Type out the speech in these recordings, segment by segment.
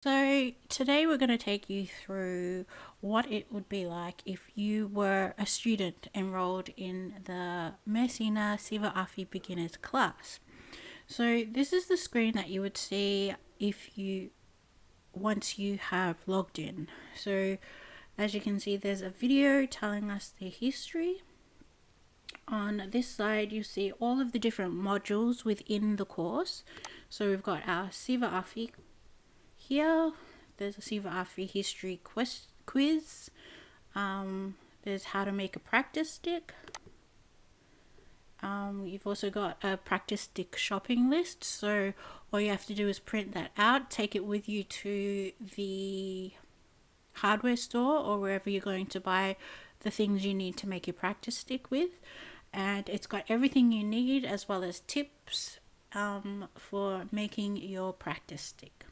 So today we're going to take you through what it would be like if you were a student enrolled in the Messina Siva Afi beginners class. So this is the screen that you would see if you once you have logged in. So as you can see, there's a video telling us the history. On this side you see all of the different modules within the course. So we've got our Siva Afi here. There's a Siva Afi history quiz. There's how to make a practice stick. You've also got a practice stick shopping list. So all you have to do is print that out, take it with you to the hardware store or wherever you're going to buy the things you need to make your practice stick with. And it's got everything you need as well as tips for making your practice stick.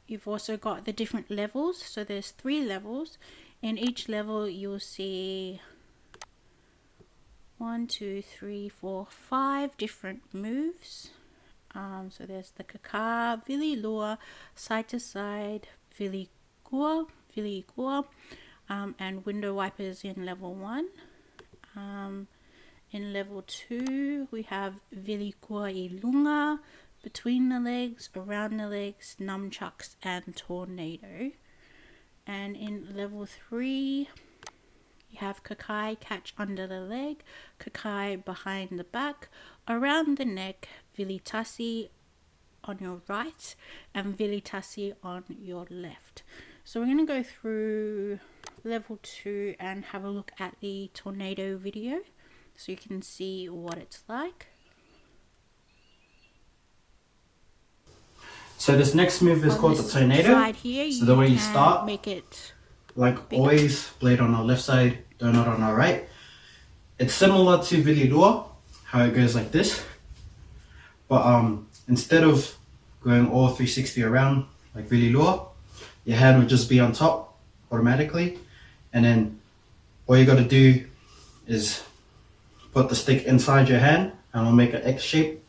You've also got the different levels. So there's 3 levels. In each level you'll see 5 different moves. So there's the kaka, vili lua, side to side, vili kua, and window wipers in level 1. In level 2 we have vili kua I lunga, between the legs, around the legs, nunchucks, and tornado. And in level 3 you have kakai, catch under the leg, kakai behind the back, around the neck, vilitasi on your right, and vilitasi on your left. So we're going to go through level 2 and have a look at the tornado video so you can see what it's like. So this next move is called the tornado. Here, so the way you start, make it like bigger. Always, blade on our left side, donut on our right. It's similar to vili lua, how it goes like this. But instead of going all 360 around like vili lua, your hand would just be on top automatically. And then all you got to do is put the stick inside your hand and it'll make an X shape.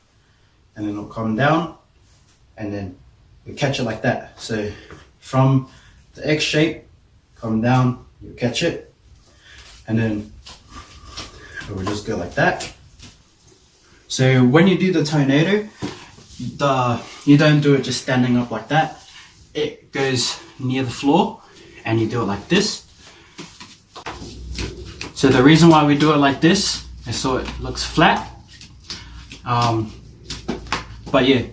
And then it'll come down and then you catch it like that. So from the X shape, come down, you catch it, and then it will just go like that. So when you do the tornado, you don't do it just standing up like that. It goes near the floor and you do it like this. So the reason why we do it like this is so it looks flat. But yeah,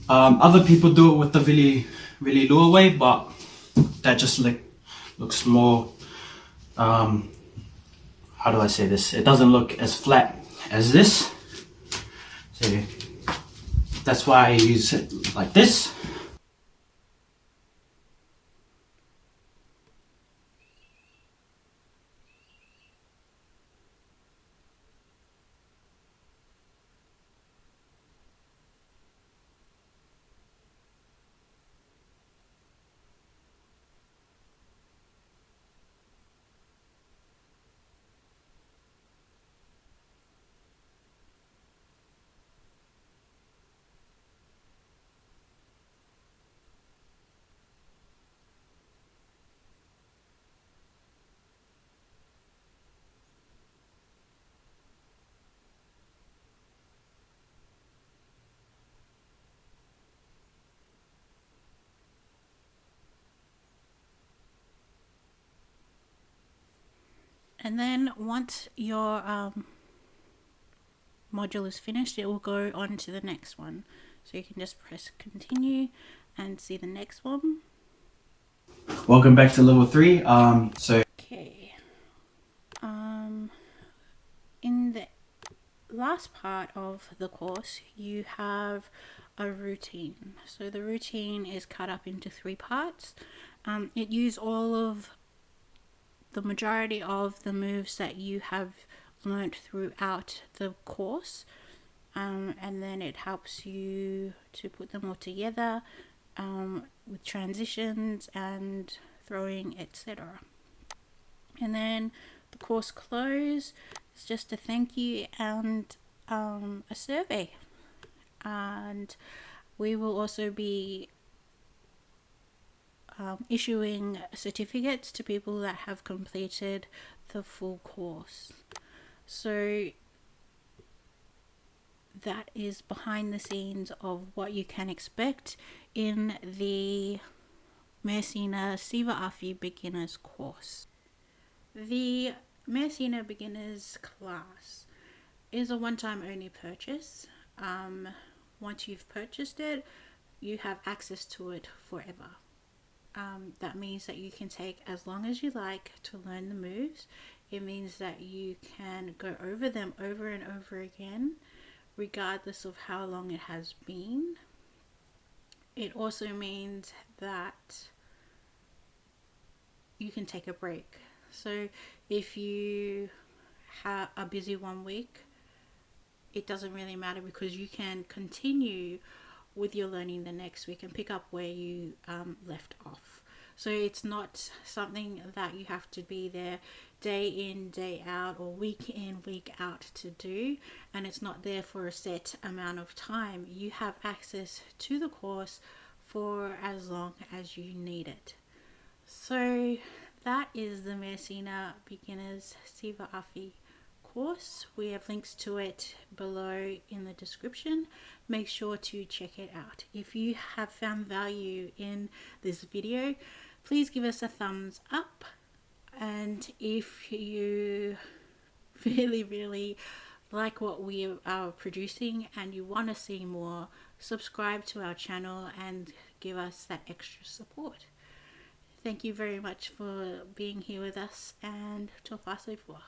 other people do it with the vili lua way, but that just looks more, how do I say this? It doesn't look as flat as this. So that's why I use it like this. And then once your module is finished, it will go on to the next one. So you can just press continue and see the next one. Welcome back to level 3. Okay. In the last part of the course, you have a routine. So the routine is cut up into 3 parts. It uses all of the majority of the moves that you have learnt throughout the course, and then it helps you to put them all together with transitions and throwing, etc. And then the course close is just a thank you and a survey. And we will also be issuing certificates to people that have completed the full course. So that is behind the scenes of what you can expect in the Messina Siva Afi Beginners course. The Messina Beginners class is a one-time only purchase. Once you've purchased it, you have access to it forever. That means that you can take as long as you like to learn the moves. It means that you can go over them over and over again, regardless of how long it has been. It also means that you can take a break. So if you are busy one week, it doesn't really matter, because you can continue with your learning the next week and pick up where you left off. So it's not something that you have to be there day in, day out, or week in, week out to do, and it's not there for a set amount of time. You have access to the course for as long as you need it. So that is the Messina Beginners Siva Afi course. We have links to it below in the description. Make sure to check it out. If you have found value in this video, please give us a thumbs up, and if you really like what we are producing and you want to see more, subscribe to our channel and give us that extra support. Thank you very much for being here with us, and tofa soifua.